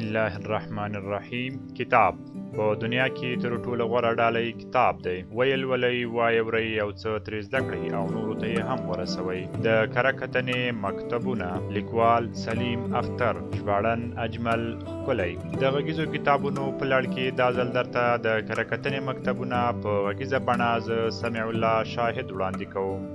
الله الرحمن الرحیم. کتاب په دنیا کې تر ټولو غوره ډالۍ کتاب دی. ویل ولئ، وایورئ او څه ترې زده کړئ او نورو ته یې هم ورسوئ. د کره کتنې مکتبونه، لیکوال سلیم اختر، ژباړن اجمل ښکلی. د غږیزو کتابونو په لړ کې دا ځل درته د کره کتنې مکتبونه په غږیزه بڼه زه سمیع الله شاهد وړاندې کوم.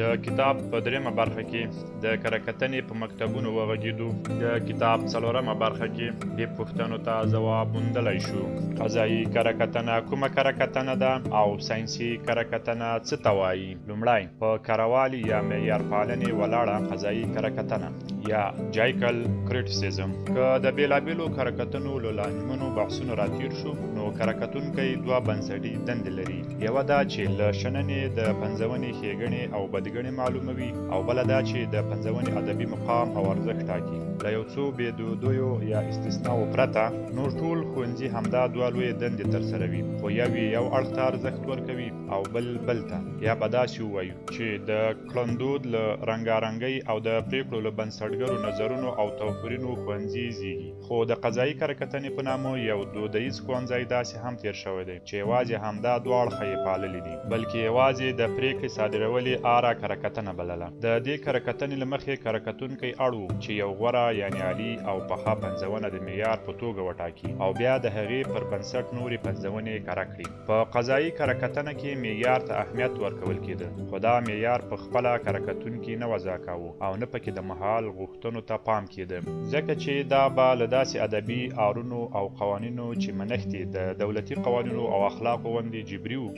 د کتاب په دریمه برخه کې د کره کتنې په مکتبونو وغږیدو. د کتاب څلورمه برخه کې دې پوښتنو ته ځواب موندلی شو: قضایي کره کتنه کومه کره کتنه ده او ساینسي کره کتنه څه ته وایي؟ لومړی، په کروالي یا معیار پالنې ولاړه قضایي کره کتنه یا جایکل کریټیسیزم. که د بېلابېلو کره کتنو له لازمونو بحثونو راتېر شو، نو کره کتونکی دوه بنسټي دندې لري. یوه دا چې له شننې د پنځونې ښېګڼې او بدګڼې معلوموي، او بله دا چې د پنځونې ادبي مقام او ارزښت ټاکي. له یو څو بېدودیو یا استثناو پرته نور ټول ښوونځي همدا دوه لویې دندې ترسروي، خو یو یې یو اړخ ته ارزښت ورکوي او بل ته. یا به داسې ووایو چې د کړندود له رنګارنګۍ او د پرېکړو له بنسټګرو نظرونو او توپیرونو ښوونځي زیږي. خو د قضایي کره کتنې په نامه یو دودیز ښوونځی داسې هم تېر شوی دی چې یوازې همدا دوه اړخه یې پاللي دي، بلکې یوازې د پرېکړې صادرولې اره کره کتنه بلله. د دې کره کتنې له مخې کره کتونکی اړ و چې یو غوره یعنې عالي او پخه پنځونه د معیار په توګه وټاکي او بیا د هغې پر بنسټ نورې پنځونې کره کړي. په قضایي کره کتنه کې معیار ته اهمیت ورکول کېده، خو دا معیار په خپله کره کتونکي نه وضع کاوه او نه پکې د مهال غوښتنو ته پام کېده، ځکه چې دا به له داسې ادبي آرونو او قوانینو چې منښت یې د دولتي قوانینو او اخلاقو غوندې جبري و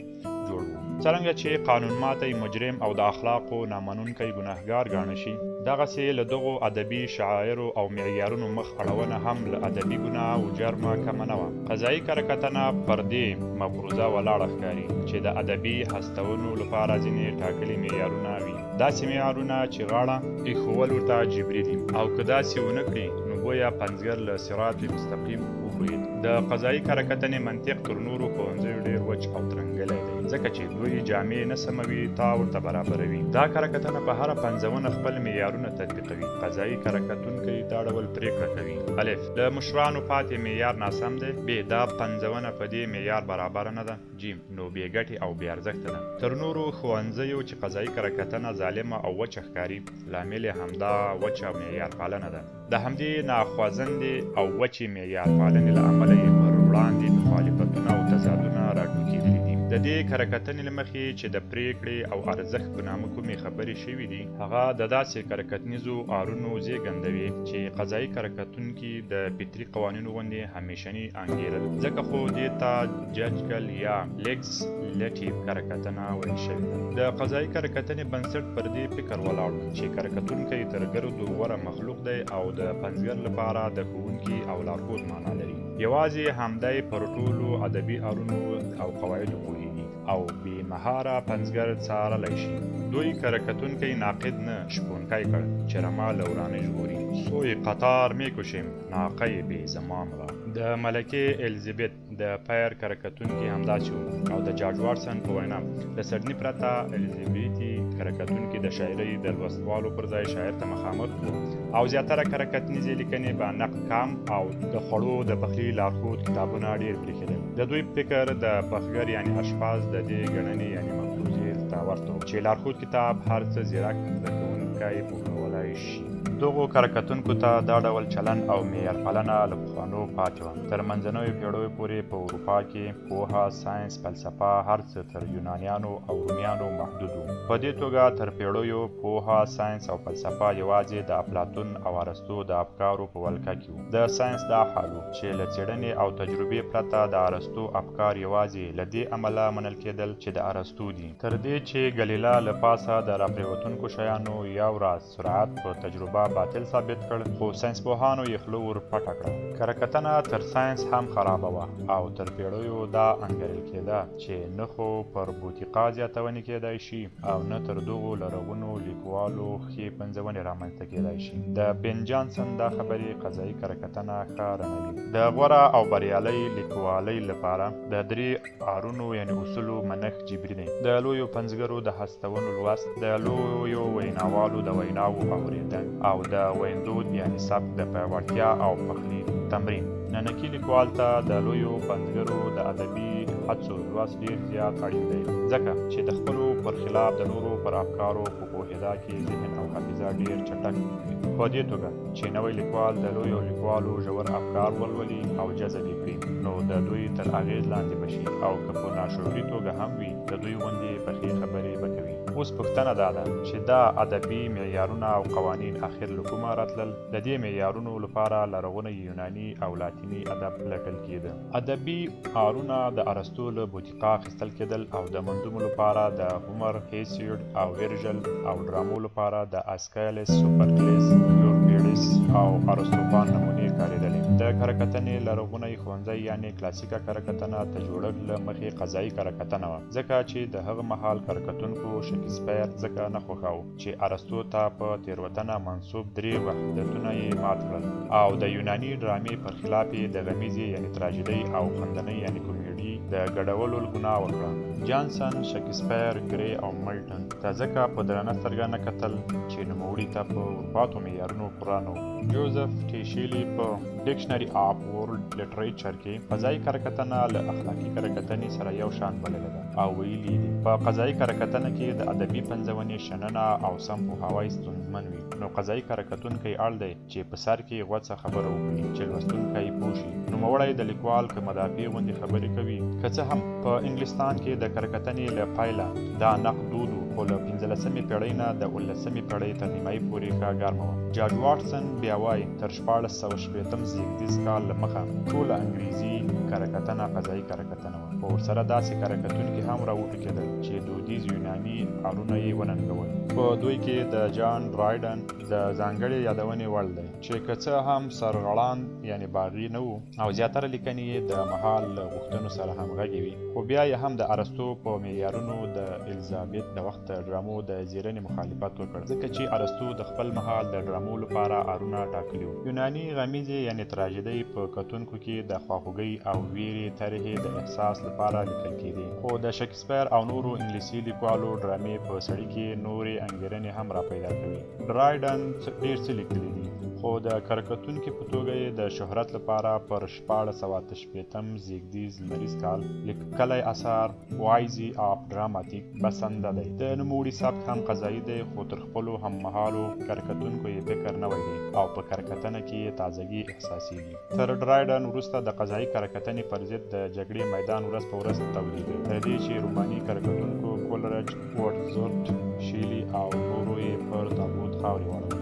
جوړ و. څرنګه چې قانون ماتی مجرم او د اخلاقو نامنونکی ګناهګار ګاڼه شي، دغسې له دغو ادبي شعایرو او معیارونو مخ اړونه هم له ادبي ګناه و جرمه کمه نه وه. قضایي کره کتنه پر دې مفروضه ولاړه ښکاري چې د ادبي هستونو لپاره ځینې ټاکلي معیارونه وي، داسې معیارونه چې غاړه ایښول ورته جبري دي، او که داسې ونه کړي نو گویا پنځګر له صراط مستقیم وښویېد. د قضایي کره کتنې منطق تر نورو ښوونځیو ډېر وچ او ترنګلی دی، ځکه چې دوی جامې نه سموي، تا ورته برابروي. دا کره کتنه په هره پنځونه خپل معیارونه تطبیقوي. قضایي کره کتونکی دا ډول پرېکړه کوي: الف، له مشرانو پاتې معیار ناسم دی. ب، دا پنځونه په دې معیار برابره نه ده. ج، نو بې ګټې او بې ارزښته ده. تر نورو ښوونځیو چې قضایي کره کتنه ظالمه او وچه ښکاري، لامل یې همدا وچه معیار پالنه ده. د همدې ناخوځندې او وچې معیار پالنې له امله یې پر وړاندې مخالفتونه او تضادونه راټوکېدلي دي. د دې کره کتنې له مخې چې د پرېکړې او ارزښت په نامه کومې خبرې شوي دي، هغه د داسې کره کتنیزو آرونو زېږنده وي چې قضایي کره کتونکي د فطري قوانینو غوندې همیشني انګېرل. ځکه خو دې ته ججکل یا لیګسلیټیو کره کتنه ویل شوې ده. د قضایي کره کتنې بنسټ پر دې فکر ولاړ و چې کره کتونکی تر ګردو غوره مخلوق دی او د پنځګر لپاره د ښوونکي او لارښود معنا لري. یوازې همدی پر ټولو ادبي آرونو او قواعدو پوهېږي او بې مهاره پنځګر څارلی شي. دوی کره کتونکی ناقد نه شپونکی کړ چې رمه له ورانه ژغوري. سوی قطار میکشیم ناقه بې زمام را. د ملکې الیزابت د پیر کره کتونکي همداسې و، او د جارج واټسن په وینا له سډني پرته الیزابتي کره کتونکي د شاعرۍ د لوستوالو پر ځای شاعر ته مخامخ و، او زیاتره کره کتنیزې لیکنې به نقد کم او د خوړو د پخلي لارښود کتابونه ډېر برېښېدل. د دوی فکر د پخګر یعنې اشپاز د دې ګڼنې یعنې مفروضې ته ورته و چې لارښود کتاب هر څه زیرک زده کوونکی پوهولی شي. دغو کره کتونکو ته دا ډول چلن او معیار پالنه له پخوانو پاتې وه. تر منځنیو پیړیو پورې په اروپا کې پوهه، ساینس، فلسفه هر څه تر یونانیانو او رومیانو محدود وو. په دې توګه تر پیړیو پوهه، ساینس او فلسفه یوازې د افلاطون او ارسطو د افکارو په ولکه کې وو. د ساینس دا حال و چې له څېړنې او تجربې پرته د ارسطو افکار یوازې له دې امله منل کېدل چې د ارسطو دي، تر دې چې ګلیله له پاسه د راپرېوتونکو شیانو یو راز سرعت په تجربه باطل ثابت کړ، خو ساینسپوهانو یې خوله ور پټه کړه. کره کتنه تر ساینس هم خرابه وه او تر پیړیو دا انګېرل کېده چې نه خو پر بوتیقا زیاتونې کېدای شي او نه تر دغو لرغونو لیکوالو ښې پنځونې رامنځته کېدای شي. د بن جانسن دا خبرې قضایي کره کتنه ښه رانوي. د غوره او بریالۍ لیکوالۍ لپاره د درې آرونو یعنې اصولو منښت جبري دی. د لویو پنځګرو د هستونو لوست، د لویو ویناوالو د ویناوو اوریدل او د ویندود یعنی سبک د پیاوړتیا او پخلي تمرین. نننکي لیکوال ته د لویو پنځګرو د ادبي هڅو لوست ډېر زیات اړین دی، ځکه چې د خپلو پر خلاف د نورو پر افکارو په پوهېدا کې ذهن او حافظه ډېر چټک وي. په دې توګه چې نوی لیکوال د لویو لیکوالو ژور افکار ولولي او جذب یې کړي، نو د دوی تر اغېز لاندې به شي او که په ناشعوري توګه هم وي، د دوی غوندې پخې خبرې به کوي. اوس پوښتنه دا ده چې دا ادبي معیارونه او قوانین اخر له کومه راتلل؟ د دې معیارونو لپاره لرغونی یوناني او لاتیني ادب پلټل کېده. ادبي آرونه د ارسطو له بوتیقا اخیستل کېدل او د منظومو لپاره د هومر، هیسیډ او ورژل، او ډرامو لپاره د اسکایلس، سوفوکلس، یوریپیډس او ارسطوفان نمونې کارېدلې. د کرهکتنې لرغونی ښوونځی یعنې کلاسیکه کرهکتنه د جوړښت له مخې قضایي کرهکتنه وه، ځکه چې د هغه مهال کرهکتونکو شکسپیر ځکه نه خوښاوه چې ارسطو ته په تېروتنه منسوب 3 وحدتونه یې مات کړل، او د یوناني ډرامې پر خلاف یې د غمیزې یعنې تراژیدۍ او خندنۍ یعنې کومیډي د ګډولو ګناه وکړه. جانسن، شکسپیر، ګری او ملټن ته ځکه په درنه سترګه نه کتل چې نوموړي ته په اروپاتو معیارونو پوره نه و. جوزف ټیشیلي په ډکشنري آف ورلډ لټریچر کې قضایي کرهکتنه له اخلاقي کرهکتنې سره یو شان بللې ده او ویلي دي په قضایي کرهکتنه کې د ادبي پنځونې شننه او سم پوهاوی ستونزمن وي، نو قضایي کرهکتونکی اړ دی چې په سر کې غوڅه خبره وکړي چې لوستونکی پوه شي. نوموړی د لیکوال که مدافع غوندې خبرې کوي، که څه هم په انګلستان کې د کرهکتنې له پیله دا نقد دود و، خو له 15مې پیړۍ نه د 19مې پیړۍ تر نیمایي پورې ښه ګرمه وه. جارج واټسن بیا وایي تر 1460 زېږدیز کال له مخه ټوله انګریزي کرهکتنه قضایي کرهکتنه وه، خو ورسره داسې کرهکتونکي هم راوټوکېدل چې دودیز یوناني آرونه یې وننګول. په دوی کې د جان ډرایډن د ځانګړې یادونې وړ دی چې که څه هم سرغړاند یعنې باغي نه و او زیاتره لیکنې یې د مهال له غوښتنو سره همغږې وي، خو بیا یې هم د ارسطو په معیارونو د الیزابت د وخت د ډرامو د زیرنې مخالفت وکړ، ځکه چې ارسطو د خپل مهال د ډرامو لپاره آرونه ټاکلي وو. یوناني غمیزې یعنې تراژیدۍ په کتونکو کې د خواخوږۍ او ویرې طرحې د احساس لپاره لیکل کېدې، خو د شکسپیر او نورو انګلیسي لیکوالو ډرامې په سړي کې نورې انګېرنې هم را پیدا کوي. ډرایډن ډېر څه لیکلي دي، خو د کرهکتونکي په توګه یې د شهرت لپاره پر 1468 زېږدیز لمریز کال لیکلی اثر وایزي آف ډراماتیک بسنده دی. د نوموړي سبک هم قضایي دی، خو تر خپلو هممهالو کرهکتونکو یې فکر نوی دی او په کرهکتنه کې یې تازګي احساسېږي. تر ډرایډن وروسته د قضایي کرهکتنې پر ضد د جګړې میدان ورځ په ورځ تودېده، تر دې چې روماني کرهکتونکو کولرج، ورډزورت، شیلي او نورو یې پر تابوت خاورې واړولې.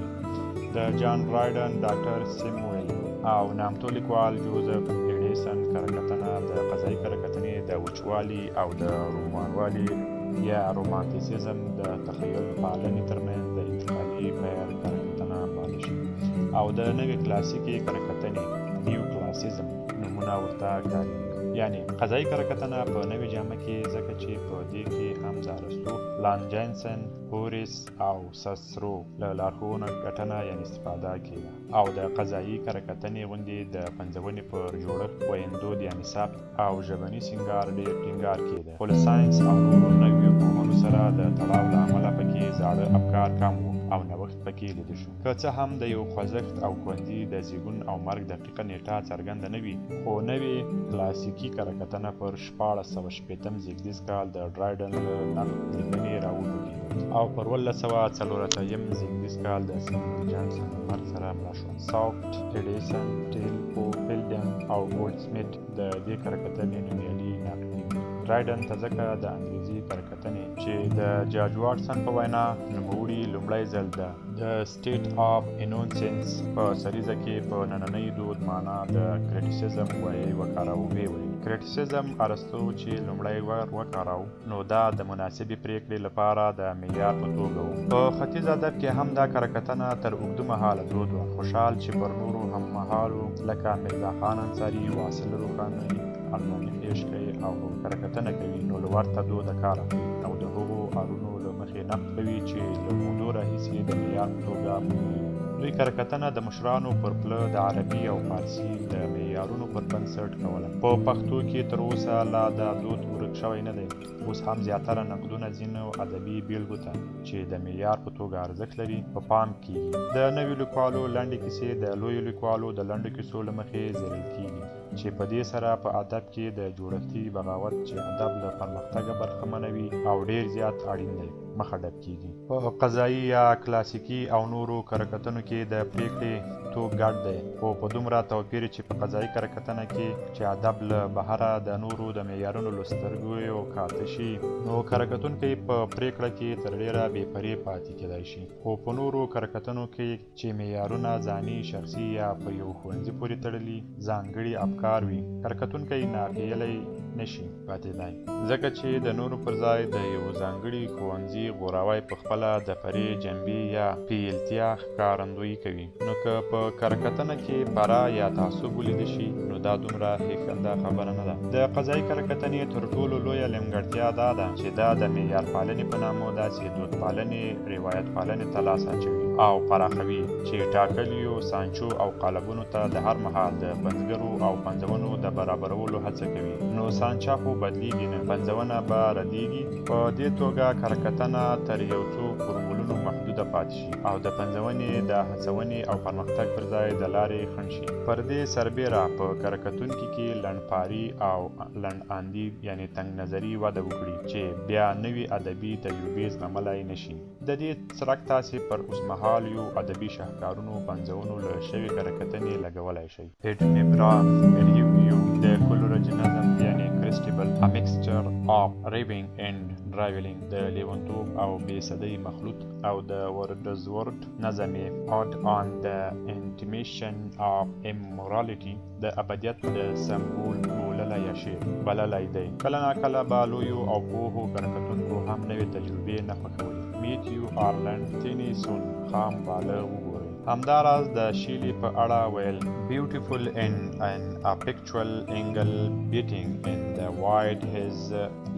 د جان ډرایډن، ډاکټر سیمویل او نامتو لیکوال جوزف ایډیسن کرهکتنه د قضایي کرهکتنې د وچوالي او د رومانوالي یا رومانتیسیزم د تخیل پالنې ترمنځ د انتقالي بهیر کرهکتنه باله شي، او د نوې کلاسیکي کرهکتنې نیو کلاسیزم نومونه ورته کارېږي. یعنی قضایي کرهکتنه په نوې جامه کې، ځکه چې په دې کې هم د ارسطو، لانجنسن، هوریس او سسرو له لارښوونو ګټنه یعنې استفاده کېده، او د قضایي کرهکتنې غوندې د پنځونې پر جوړښت، ویندود یعنې ثبت او ژبني سینګار ډېر ټینګار کېده، خو له ساینس او نورو نویو پوهنو سره د تړاو له امله پکې زاړه افکار کم وو او نوښت پکې لیده شو. که څه هم د یو خوځښت او ښوونځي د زیږون او مرګ دقیقه نیټه څرګنده نه وي، خو نوې کلاسیکي کرهکتنه پر 1460 زېږدیز کال د ډرایډن له نقد لیکنې راوټوکېده او پر 1884 زېږدیز کال د سیمویل جانسن له مرګ سره مړه شوه. سافت، ایډیسن، ټیل، فیلډن او ګولډ سمیت د دې کرهکتنې نومیالي ناقدین دي. ډرایډن ته ځکه د انګریزي کرهکتنې چې د جارج واټسن په وینا نوموړي لومړی ځل د سټیټ آف انونسنس په سریزه کې په نننۍ دود معنا د کریټیسیزم وکاراوه. ویې کریټیسیزم ارسطو چې لومړی وکاراوه، نو دا د مناسبې پریکړې لپاره د معیار په توګه و. په ختیځ ادب کې هم دا کرهکتنه تر اوږده مهاله دود وه. خوشحال چې پر نورو هممهالو لکه میرزا خان انصاري، واصل روښاني، ارماني پېشکی او نور کرهکتنه کوي، نو له ورته دوده کار اخلي او د هغو آرونو له مخې نقد کوي چې له مودو راهیسې د معیار په توګه مهمې وو. دوی کرهکتنه د مشرانو پر پله د عربي او فارسي د معیارونو پر بنسټ کوله. په پښتو کې تر اوسه لا دا دود ورک فرق شوی نه دی. اوس هم زیاتره نقدونه ځینو ادبي بیلګو ته چې د معیار په توګه ارزښت لري په پام کیږي. د نویو لیکوالو لنډې کیسې د لویو لیکوالو د لنډو کیسو له مخې څیړل کیږي چې په دې سره په ادب کې د جوړښتي بغاوت چې ادب له پرمختګه برخمنه وي او ډیر زیات اړین دی مخه ډب کیږي. په قضایي یا کلاسیکي او نورو کرکټنو کې د پریکړې توګ ګډ دی، خو په دومره توپیر چې په قضایي کرکټنه کې چې ادب له بهره د نورو د معیارونو له سترګو کاته شي، نو کرکټونکی په پریکړه کې تر ډیره بې پرې پاتې کیدای شي. خو په نورو کرکټنو کې چې معیارونه ځاني، شخصي یا په یو ښوونځي پورې تړلي ځانګړي افکار وي، کرکټونکی ناپیلی نشي پاتېدای، ځکه چې د نورو پر ځای د یو ځانګړي ښوونځي غوراوی په خپله د فرې جنبې یا پیلتیا ښکارندویي کوي. نو که په کرکټنه کې فرا یا تعصب ولیده شي، نو دا دومره هیښنده خبره نه ده. د قضایي کرکټنې تر ټولو لویه نیمګړتیا دا ده چې دا د معیار پالنې په نامه داسې دود پالنې، روایت پالنې ته لاس اچوي او پراخوي چې ټاکلیو سانچو او قالبونو ته د هر مهال د پنځګرو او پنځونو د برابرولو هڅه کوي. نو سانچا خو بدلیږي نه، پنځونه به ردیږي. په دې توګه کرکټنه تر یو څو فورمولونو محدوده پاتې شي او د پنځونې د هڅونې او پرمختګ پر ځای د لارې خنډ شي. پر دې سربیره په کرکټونکي کې لنډپاري او لنډ اندي یعنی تنګ نظري وده وکړي چې بیا نوي ادبي تجربې زغملی نشي. د دې څرک تاسې پر اوسمهال یو ادبي شاهکارونو پنځونو له شوې کرکټنې لګولی شئ. ایډ میبرا ریویو د کولورجنزم یعنی کرسټیبل a mixture of raving and driveling، د لیونتوب او بې صدۍ مخلوط، او د وردزورد نظم out on the intimation of immorality، د ابدیت د سمبول بوللی یا شعر بللی دی. کله ناکله به لویو او پوهو کرکټونکو هم نوې تجربې نه خوښولي. میتیو آرلند تینیسون خام بالغ وګورئ. همداراز د شیلي په اړه ویل beautiful in an pictorial angle beating in the wide his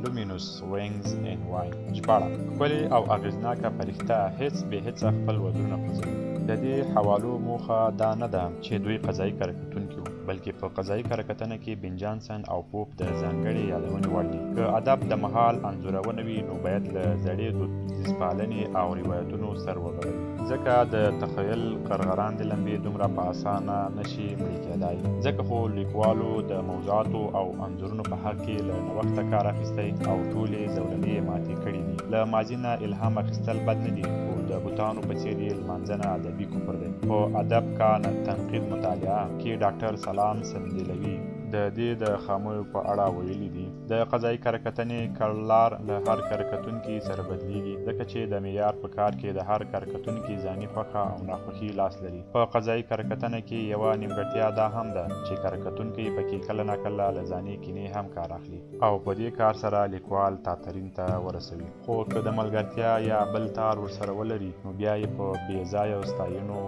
luminous wings in wine. ژباړه: ښکلې او اغیزناکه فرښته هیڅ بې هیڅه خپل وزرونه خوځوي. د دې حوالو موخه دا نه ده چې دوی قضایي کرکټونکي وو، بلکې په قضایي کرکټنه کې بن جانسن او پوپ د ځانګړې یادونې وړ دي. که ادب د مهال انځورونه وي، نو باید له زړې دودیز پالنې او روایتونو سر وغړوي، ځکه د تخیل غرغراندې لمبې دومره په اسانه نشي مړې کېدای. ځکه خو لیکوالو د موضوعاتو او انځورونو په حق کې له نوښته کار اخیستی او ټولې زولنې ماتې کړي دي. له ماضي نه الهام اخیستل بد نه دي، خو د بوتانو په څېر یې لمانځنه ادبي کفر دی. په ادب کان تنقید مطالعه کې ډاکټر سلام سندلوي د دې د خامیو په اړه ویلي دي: د قضایي کرکټنې کړلار له هر کرکټونکي سره بدلیږي، ځکه چې د معیار په کار کې د هر کرکټونکي ځاني خوښه او ناخوښي لاس لري. په قضایي کرکټنه کې یوه نیمګړتیا دا هم ده چې کرکټونکي پکې کله ناکله له ځاني کینې هم کار اخلي او په دې کار سره لیکوال تاترین ته ورسوي. خو که د ملګرتیا یا بل تار ورسره ولري، نو بیا یې په بې ځایه ستایلو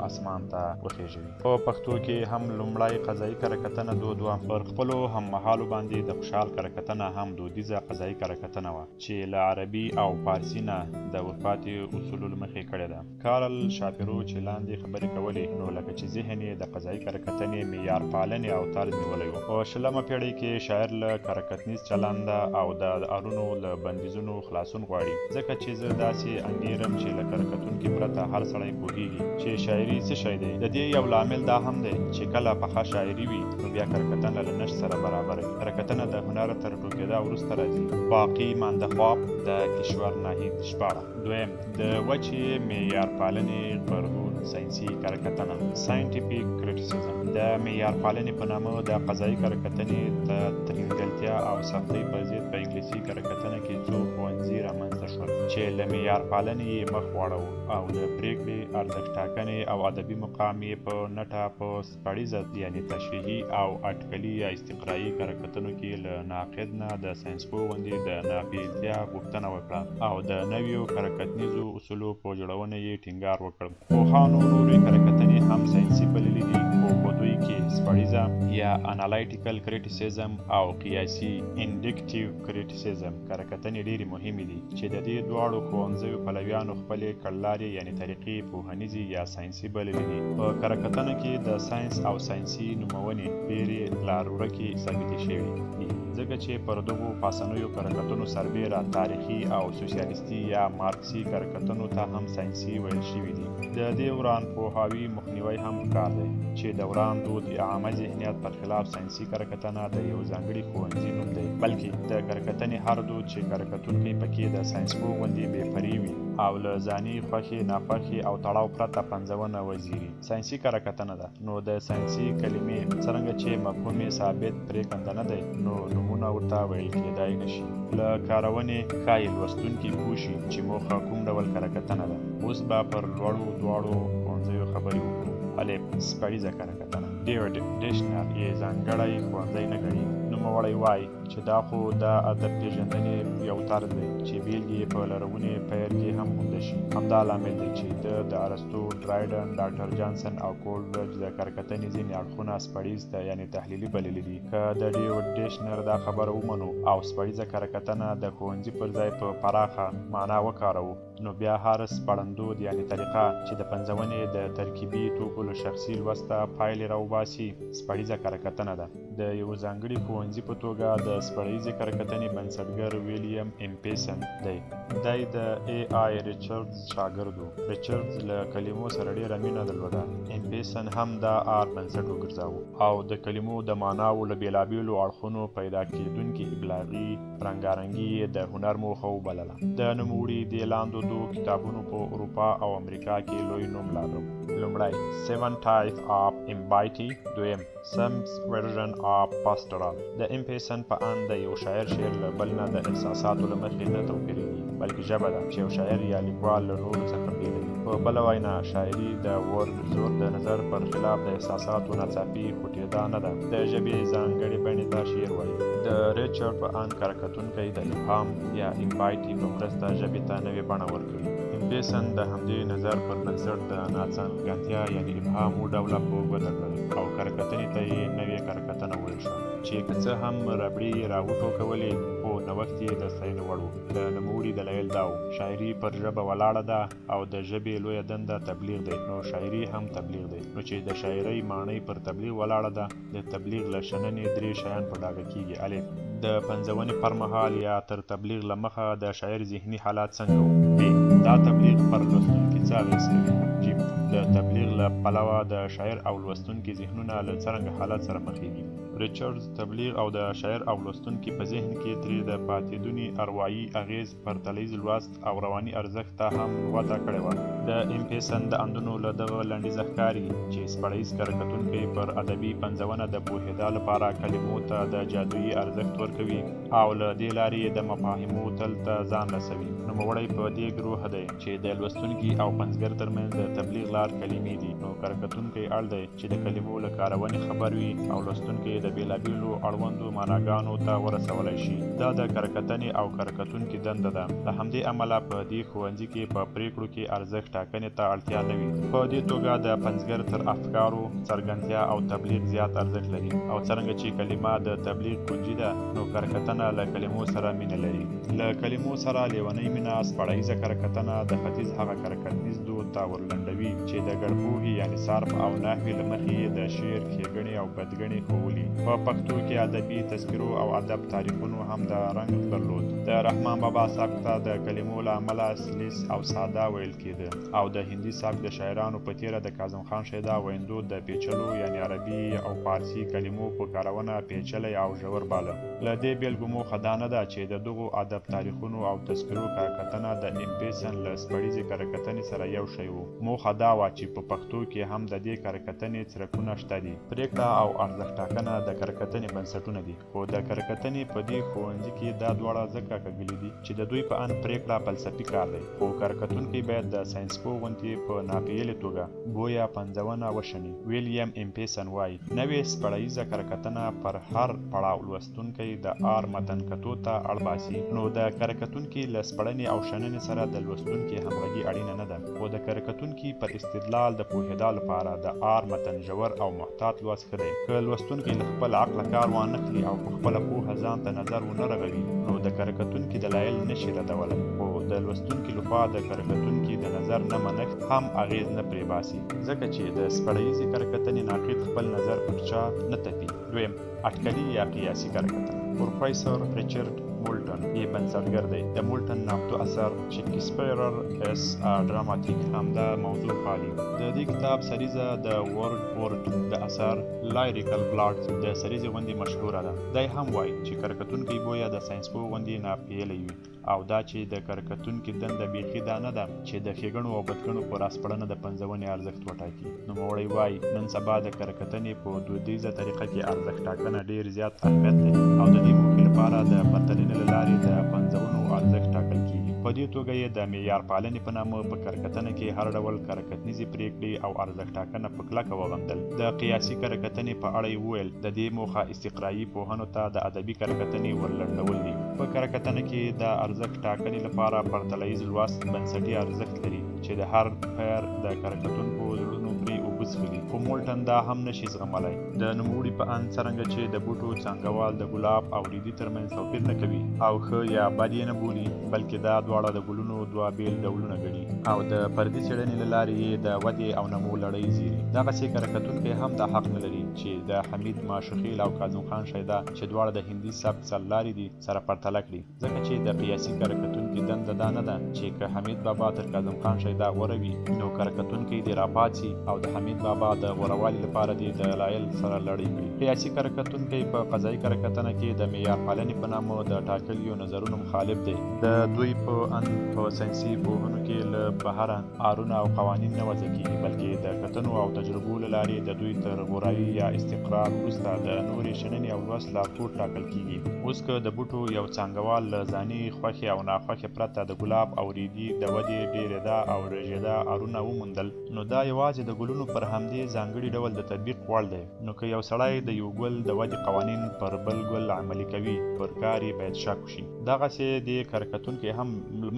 اسمان ته وخېژوي. په پښتو کې هم لومړی قضایي کرکټنه دود وه، پر خپلو هممهالو باندې د خوشحال کرکټنه هم دودیزه قضایي کرکټنه وه چې له عربي او فارسي نه د ورپاتې اصولو له مخې کړې ده. کارل شاپیرو چې لاندې خبرې کولې، نو لکه چې ذهن یې د قضایي کرکټنې معیار پالنې او طرز نیولی و. په 20مه پېړۍ کې شاعر له کرکټنیز چلنده او د ارونو له بندیزونو خلاصون غواړي، ځکه چې زه داسې انګیرم چې له کرکټونکي پرته هر سړی پوهېږي چې شاعري څه شی دی. د دې یو لامل دا هم دی چې کله پخه شاعري وي، نو بیا کرکټنه له نشت سره برابر وي. کرکټنه د هنر تر ټوکېدا وروسته راځي. باقي مانده خواب د کشور ناهید ژباړه. دویم، د وچې معیار پالنې غبرګون ساینسي کرکټنه ساینټیفیک کریټیسیزم. د معیار پالنې په نامه د قضایي کرکټنې ته ترینګلتیا او سختۍ پر ضد په انګلیسي کرکټنه کې څو ښوونځي رامنځته شول چې له معیار پالنې یې مخ واړاوه او د پرېکړې، ارزښت ټاکنې او ادبي مقام یې په نټه په سپړیزه یعنی تشریحي او اټکلي یا استقرایي کرکټنو کې له ناقد نه د ساینسپوه غوندې د ناپېیلتیا غوښتنه وکړه او د نویو کرکټنیزو اصولو په جوړونه یې ټینګار وکړ. پوهانو نورې کرکټنې هم ساینسي بللي دي، خو په دوی کې سپړیزه یا انالایټیکل کریټیسیزم او قیاسي انډکټیو کریټیسیزم کرکټنې ډېرې مهمې دي چې د دې دواړو ښوونځیو پلویانو خپلې کړلارې یعنې طریقې پوهنیزې یا ساینسي بللي دي. په کرکټنه کې د ساینس او ساینسي نومونې ډېرې لارورکې ثابتې شوې دي. ځکه چې پر دغو پاسنیو کرکټونو سربیره تاریخي او سوسیالیستي یا مارکسي کرکټونو ته هم ساینسي ویل شوي دي. د دې ورانپوهاوي مخنیوی هم پکار دی چې د وړاندود یا عامه ذهنیت پر خلاف ساینسي کرکټنه د یو ځانګړي ښوونځي نوم دی، بلکې د کرکټنې هر دود چې کرکټونکی پکې د ساینسپوه غوندې بې پرې وي او له ځاني خوښې ناخوښې او تړاو پرته پنځونه وزیري ساینسي کرکټنه ده. نو د ساینسي کلمې څرنګه چې مفهوم یې ثابت پرېکنده نه دی نو نومونه ورته ویل کېدای نشي. له کارونې ښایي لوستونکي پوه شي چې موخه کوم ډول کرکټنه ده. اوس به پر لوړو دواړو ښوونځیو خبرې وکړو. الف سپړیزه کرکټنه. ډیوډ ډیشنر یې ځانګړی ښوونځی نه ګڼي. نوموړی وایي چې دا خو د ادب پېژندنې یو طرز دی چې بیلګې یې په لرغوني پیر کې هم موندل شي. همدا لامل دی چې د ارسطو، ډرایډن، ډاکټر جانسن او کولبرج د کرکټنې ځینې اړخونه سپړیز ته یعنې تحلیلي بللي دي. که د ډیوډ ډیشنر دا خبره ومنو او سپړیزه کرکټنه د ښوونځي پر ځای په پراخه معنا وکاروو نو بیا هر سپړندود یعنې طریقه چې د پنځونې د ترکیبي توکو له شخصي لوسته پایلې راوباسي سپړیزه کرکټنه ده. د یو ځانګړي ښوونځي په توګه د سپړیزې کرکټنې بنسټګر ویلیام امپیسن دی. دی د ای آی ریچارډز شاګرد و. ریچارډز له کلمو سره ډېره مینه درلوده. امپیسن هم دا آر بنسټ وګرځاوه او د کلمو د معناوو له بېلابېلو اړخونو پیدا کېدونکي ابلاغي رنګارنګي یې د هنر موخه وبلله. د نوموړي دې لاندو دوو کتابونو په اروپا او امریکا کې لوی نوم لرل. لومړی 7 Types of Empathy، دویم Some Version of Pastoral. د امپیسن په اند د یو شاعر شعر له بل نه د احساساتو له مخې نه توپیرېږي بلکې ژبه ده چې یو شاعر یا لیکوال له نورو څخه بېلوي. په بله وینا شاعري د ورډزورت د نظر پر خلاف د احساساتو ناڅاپي خوټېدا نه ده، د ژبې ځانګړې بڼې ته شعر وایي. د ریچارډ په اند کرکټونکی د ابهام یا امپاتي په مرسته ژبې ته نوې بڼه ورکوي. امپیسن د همدې نظر پر بنسټ د ناڅرګندتیا یعنې ابهام ډوله په ګوته کړل او کرکټنې ته یې نوې کرکټنه ویل شوه چې که څه هم ربړې یې راوټوکولې خو نوښت یې د ستاینې وړ و. د نوموړي دلایل دا و: شاعري پر ژبه ولاړه ده او د ژبې لویه دنده تبلیغ دی، نو شاعري هم تبلیغ دی. نو چې د شاعرۍ ماڼۍ پر تبلیغ ولاړه ده د تبلیغ له شننې درې شیان په ډاګه کېږي. الف د پنځونې پر مهال یا تر تبلیغ له مخه د شاعر ذهني حالات څنګه و. ب دا تبلیغ پر لوستونکي څه اغېز کوي. ج د تبلیغ له پلوه د شاعر او لوستونکي ذهنونه له څرنګه حالت سره مخېږي. ریچارډز تبلیغ او د شاعر او لوستونکي په ذهن کې ترې د پاتېدوني اروايي اغېز، پرتلیز لوست او رواني ارزښت ته هم وده کړې وه. د امپیسن د اندونو له دغه لنډیزه ښکاري چې سپړیز کرکټونکی پر ادبي پنځونه د پوهېدا لپاره کلمو ته د جادويي ارزښت ورکوي او له دې لارې د مفاهیمو تل ته ځان رسوي. نوموړی په دې ګروه دی چې د لوستونکي او پنځګر ترمنځ د تبلیغ لار کلمې دي. نو کرکټونکی اړ دی چې د کلمو له کارونې خبر وي او لوستونکی د بېلابېلو اړوندو معناګانو ته ورسولی شي. دا د کرکټنې او کرکټونکي دنده ده. له همدې امله په دې ښوونځي کې په پریکړو کې ارزښت ټاکنې ته اړتیا نه وي. په دې توګه د پنځګر تر افکارو څرګندتیا او تبلیغ زیات ارزښت لري. او څرنګه چې کلمه د تبلیغ کنجي ده نو کرکټنه له کلمو سره مینه لري. له کلمو سره لیونۍ مینه سپړیزه کرکټنه د ختیځ هغه کرکټنیز دود ته ورلنډوي چې د ګړپوهي یعنې صرف او نحوې له مخې د شعر ښېګڼې او بدګڼې ښوولي. په پښتو کې ادبي تذکرو او ادب تاریخونو هم د رنګ درلود. د رحمان بابا سبک ته د کلمو له امله سلیس او ساده ویل کېده او د هندي سبک د شاعرانو په تیره د کاظم خان شیدا ویندو د پیچلو یعنې عربي او فارسي کلمو په کارونه پیچلی او ژور باله. له دې بېلګو موخه دا نه ده چې د دغو ادب تاریخونو او تذکرو کرکټنه د امپیسن له سپړیزې کرکټنې سره یو شی و. موخه دا وه چې په پښتو کې هم د دې کرکټنې څرکونه شته دي. پرېکړه او ارزښت ټاکنه د کرکټنې بنسټونه دي، خو د کرکټنې په دې ښوونځي کې دا دواړه ځکه کږلي دي چې د دوی په اند پرېکړه فلسفي کار دی، خو کرکټونکي باید د ساینسپوه غوندې په ناپېیلې توګه بویه پنځونه وشني. ویلیام امپیسن وایي نوې سپړیزه کرکټنه پر هر پړاو لوستونکی د آر متن کتو ته اړ باسي. نو د کرکټونکي له سپړنې او شننې سره د لوستونکي همغږي اړینه نه ده، خو د کرکټونکي پر استدلال د پوهېدا لپاره د آر متن ژور او محتاط لوست ښه دی. که لوستونکی له خپل عقله کار وانخلي او په خپله پوهه ځان ته نظر ونه رغوي نو د کرکټونکي دلایل نشي ردولی، خو د لوستونکي لخوا د کرکټونکي د نظر نه منښت هم اغېز نه پرې باسي، ځکه چې د سپړیزې کرکټنې ناقد خپل نظر پر چا نه تپي. دویم اټکلي یا قیاسي کره کتنه. پروفیسور ریچارډ مولټن یې بنسټګر دی. د مولټن نامتو اثر شکسپیرر اس ډراماتیک همدا موضوع پالي. د دې کتاب سریزه د ورد د اثر لایریکل بلاډ د سریزې غوندې مشهوره ده. دی هم وایي چې کره کتونکی بویه د ساینسپوه غوندې ناپییلی وي او دا چې د کره کتونکي دنده بیخي دا نه ده چې د ښېګڼو او بدګڼو په راسپړنه د پنځونې ارزښت وټاکي. نوموړی وایي نن سبا د کره کتنې په دودیزه طریقه کې ارزښت ټاکنه ډېر زیات اهمیت لري او د دې موخې لپاره د پرتلنې له لارې د پنځونو ارزښت ټاکل کېږي. په دې توګه یې د معیار پالنې په نامه په کره کتنه کې هر ډول کره کتنیزې پرېکړې او ارزښت ټاکنه په کلکه وغندل. د قیاسي کره کتنې په اړه یې وویل د دې موخه استقرایي پوهنو ته د ادبي کره کتنې ورلنډول دي. په کره کتنه کې د ارزښت ټاکنې لپاره پرتلیز لوست بنسټي ارزښت لري چې د هر پیر د کره کتونکو زړونو پرې اوبه څښلي. خو مولټن دا هم نشي زغملی. د نوموړي په اند څرنګه چې د بوټو څانګوال د ګلاب او ریدي ترمنځ توپیر نه کوي او ښه یا بد یې نه بولي بلکې دا دواړه د ګلونو دوه بیل ډولونه ګڼي او د فردي څېړنې له لارې یې د ودې او نمو لړۍ زیري. دغسې کره کتونکی هم دا حق نه لري چې د حمید ماشخیل او کاظم خان شیدا چې دواړه د هندي سبک سرلاري دي سره پرتله کړي، ځکه چې د قیاسي کره کتونکي دنده دا نه ده چې که حمید بابا تر کاظم خان شیدا غوره وي نو کره کتونکی دې راپاڅي او د حمید بابا د غوروالي لپاره دې د دلایل سره لړۍ کړي. قیاسي کره کتونکی په قضایي کره کتنه کې د معیار پالنې په نامه د ټاکلیو نظرونو مخالف دی. د دوی په اند په ساینسي پوهنو کې له بهره آرونه او قوانین نه وضع کېږي بلکې د کتنو او تجربو له لارې د دوی تر غوراوي یا استقرار وروسته د نورې شننې او لوست لارښود ټاکل کېږي. اوس که د بوټو یو څانګوال له ځاني خوښې او ناخوښې پرته د ګلاب او ریدي د ودې ډېرېدا او رژېدا آرونه وموندل نو دا یوازې د ګلونو پر همدې ځانګړي ډول د تطبیق وړ دی. نو که یو سړی د یو ګل د ودې قوانین پر بل ګل عملي کوي پر کار یې باید شک وشي. دغسې دې کره کتونکي هم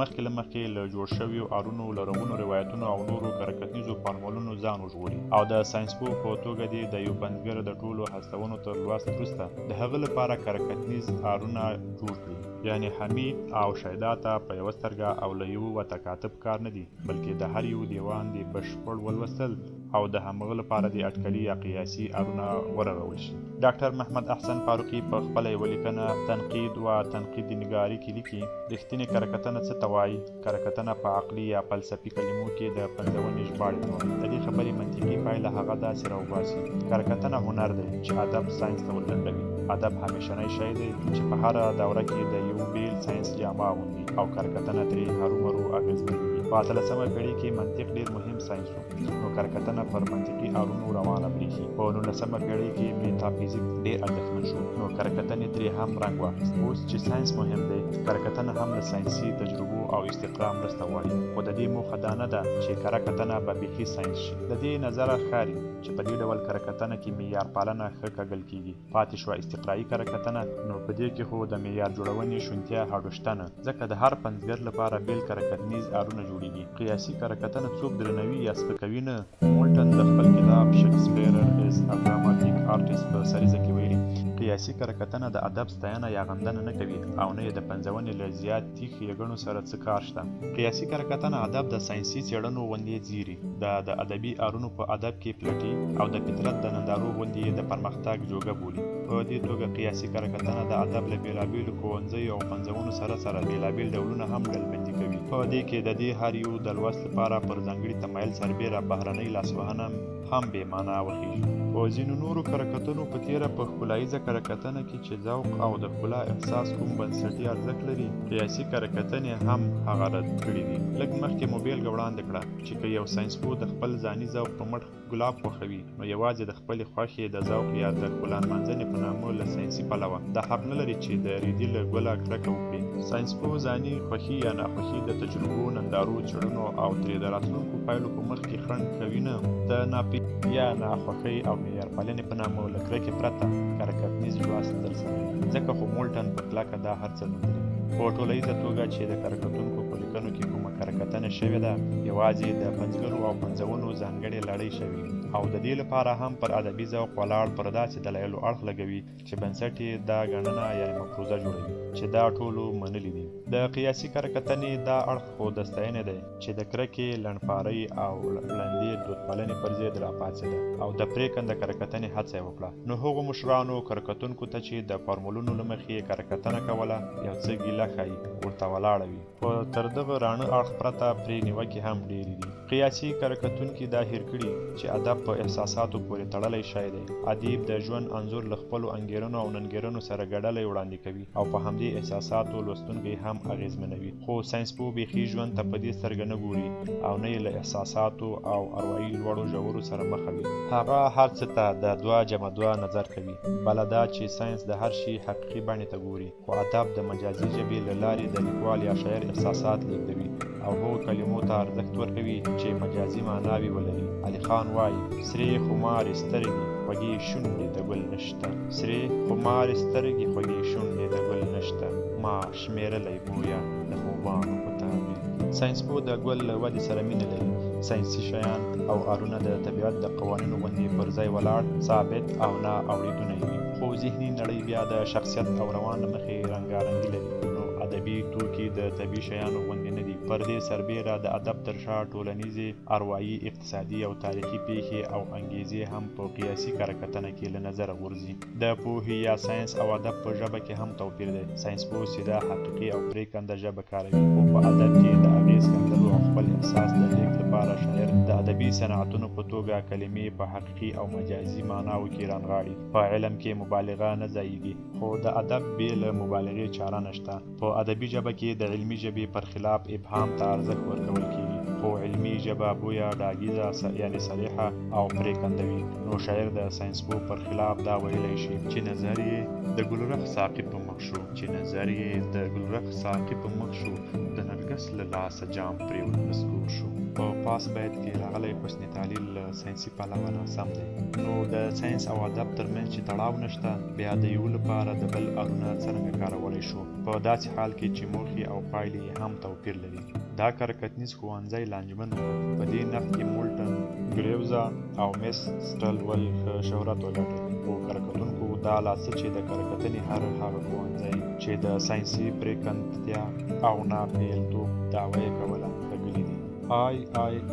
مخکې له مخکې له جوړ شویو آرونو لرغونو روایتونو او نورو کره کتنیزو فارمولونو ځان وژغوري او د ساینسپوه په توګه دې د یو پنځګر د ټولو هستونو تر لوست وروسته د هغه لپاره کره کتنیز آرونه جوړ کړي. یعنی حمید او شیدا ته په یوه سترګه او له یو وتکاتب کار نه دی بلکې د هر یو دیوان د بشپړ ولوستل او د همغه لپاره د اټکلي یا قیاسي آرونه ورغول شي. ډاکټر محمد احسن فاروقي په خپله یوه لیکنه تنقید و تنقید نګاري کې لیکي رښتینې کره کتنه څه ته وایي. کره کتنه په عقلي یا فلسفي کلمو کې د پنځونې ژباړې ته وایي. د دې خبرې منطقي پایله هغه داسې راوباسي. کره کتنه هنر دی چې ادب ساینس ته ورلنډوي. ادب همیشنی شی دی چې په هره دوره کې د یو بیل ساینس جامه اغوندي او کره کتنه ترې هرومرو اغېزمنوي. په 18مه پېړۍ کې منطق ډېر مهم ساینس و نو کره کتنه پر منطقي آرونو روانه برېښي. په 19مه پېړۍ کې میتافیزیک ډېر ارزښتمن شو نو کره کتنې ترې هم رنګ واخیست. اوس چې ساینس مهم دی کره کتنه هم له ساینسي تجربو او استقرا مرسته غواړي خو د دې موخه دا نه ده چې کره کتنه به بیخي ساینس شي. د دې نظره ښکاري چې په دې ډول کره کتنه کې معیار پالنه ښه کږل کېږي. پاتې شوه استقرایي کره کتنه نو په دې کې خو د معیار جوړونې شونتیا هډو شته نه ځکه د هر پنځګر لپاره بیل کره کتنیز آرونه جوړیږي. قیاسي کره کتنه څوک درنوي یا سپکوي نه. مولټن د خپل کتاب شکسپیرر از ا ډراماتیک آرټسټ په سریزه کې ویلي قیاسي کره کتنه د ادب ستاینه یا غندنه نه کوي او نه یې د پنځونې له زیات تیښ ښېګڼو سره څه کار شته. قیاسي کره کتنه ادب د ساینسي څېړنو غوندې ځیري. د ادبي آرونو په ادب کې پلټي او د فطرت د نندارو غوندې د پرمختګ جوګه بولي. په دې توګه قیاسي کره کتنه د ادب له بېلابېلو ښوونځیو او پنځونو سره بېلابېل ډولونه هم ډلبندي کوي. په دې کې د دې هر یو د لوست لپاره پر ځانګړي تمایل سربېره بهرنۍ لاسوهنه هم بې معنا وخیږي. په ځینو نورو کره کتنو په تېره په ښکلاییزه کره کتنه کې چې ذوق او د ښکلا احساس کوم بنسټي ارزښت لري قیاسي کره کتنې هم هغه رد کړي دي. لږ مخکې مو بېلګه وړاندې کړه چې که یو ساینسپوه د خپل ځاني ذوق په مټ ګلاب خوښوي نو یوازې د خپلې خوښې د ذوق یا د ښکلا نمانځنې په نامه له ساینسي پلوه دا حق نه لري چې د ریدي له ګله کرکه وکړي. ساینسپوه ځاني خوښي یا ناخوښي د تجربو، نندارو، څېړنو او ترې د راتلونکو پایلو په مخ کې خنډ کوي نه. د ناپوهۍ یا ناخوښۍ او معیار پالنې په نامه له کرکې پرته کره کتنیز لوست ترسره کوي. ځکه خو مولټن په کلکه دا هر څه منلي. په ټولیزه توګه چې د کره کتونکو په لیکنو کې کومه کره کتنه شوې ده یوازې د پنځګرو او پنځونو ځانګړې لړۍ شوې او د دې لپاره هم پر ادبي ذوق ولاړ پر داسې دلایلو اړخ لګوي چې بنسټ یې دا ګڼنه یعنې مفروضه جوړوي. چې دا ټولو منلي دي. د قیاسي کره-کتنې دا اړخ خو د ستاینې دی چې د کرکې، لنډپارۍ او لنډې دودپالنې پر ضد راپاڅېده او د پرېکنده کره-کتنې هڅه یې وکړه. نو هغو مشرانو کره-کتونکو ته چې د فارمولونو له مخې کره-کتنه کوله یو څه ګیله ښایي ورته ولاړه وي، خو تر دغه راڼه اړخ پرته پرې نیوکې هم ډېرې دي. قیاسي کره-کتونکي دا هېر کړي چې ادب په احساساتو پورې تړلی شی دی. ادیب د ژوند انځور له خپلو انګېرنو او ننګېرنو سره ګډلی وړاندې کوي او په همدې احساساتو لوستونکی هم اغېزمنوي. خو ساینسپوه بیخي ژوند ته په دې سترګه نه ګوري او نه یې له احساساتو او اروايي لوړو ژورو سره مخه وي. هغه هر څه ته د 2+2 نظر کوي. بله دا چې ساینس د هر شي حقیقي بڼې ته ګوري، خو ادب د مجازي ژبې له لارې د لیکوال یا شاعر احساسات لیږدوي او هغو کلمو ته ارزښت ورکوي چې مجازي معناوې ولري. علي خان وایي: سرې خمارې سترګې خوږې شونډې د ګل نشته، سرې خمارې سترګې خوږې شونډې د ګل نشته، ما شمېرلی بویه د خوبانو په تعبیر. ساینسپوه د ګل له ودې سره مینه لري. ساینسي شیان او ارونه د طبیعت د قوانینو غوندې پر ځای ولاړ، ثابت او نه اوریدونی وي. خو ذهني نړۍ بیا د شخصیت او روان له مخې رنګارنګي لري. نو ادبي توکي د طبیعي شیانو غوندې نه دي. پر دې سربیره د ادب تر شا ټولنیزې، اروايي، اقتصادي او تاریخي پیښې او انګیزې هم په قیاسي کره-کتنه کې له نظره غورځي. د پوهې یا ساینس او ادب په ژبه کې هم توپیر دی. ساینسپوه سیده، حقیقي او پرېکنده ژبه کاروي، خو په ادب کې د اغېز ښندلو او خپل احساس د لیږد لپاره شاعر د ادبي صنعتونو په توګه کلمې په حقیقي او مجازي معناوو کې رانغاړي. په علم کې مبالغه نه ځایږي، خو د ادب بې له مبالغې چاره نشته. په ادبي ژبه کې د علمي ژبې پر خلاف ابهام ته ارزښت ورکول کېږي، خو علمي ژبه بویه ډاګیزه یعنې صریحه او پرېکنده وي. نو شاعر د ساینسپوه پر خلاف دا ویلی شي چې نظر یې د ګلرخ ساقي په مخ شو، چې نظر یې د ګلرخ ساقي په مخ شو، د نرګس له لاسه جام پرېوت نسکور شو. په پاس بیت کې راغلی حسن تعلیل له ساینسي پلوه ناسم دی. نو د ساینس او ادب ترمنځ چې تړاو نشته، بیا د یو لپاره د بل ارونه څرنګه کارولی شو، په داسې حال کې چې موخې او پایلې هم توپیر لري. دا کره-کتنیز ښوونځی لانجمن و. په دې نقد کې مولټن، ګریوزا او میس سټلول ښه شهرت وګاټه، خو کره-کتونکو دا لاسه چې د کره-کتنې هر هغه ښوونځی چې د ساینسي پرېکندتیا او ناپېیلتوب دعوه یې کوله ښاغلي دي. آی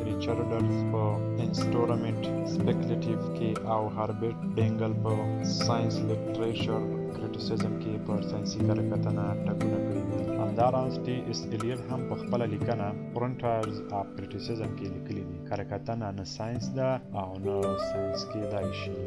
ریچارډز په انسټورمنټ سپیکولیټیو کې او هربرټ ډینګل په ساینس لټریچر کریټیسیزم کې پر ساینسي کره-کتنه ټکونه کړي دي. همداراز ټي اس الیټ هم په خپله لیکنه فرونټایرز اف کریټیسیزم کې لیکلي دي: کره-کتنه نه ساینس ده او نه ساینس کېدای شي.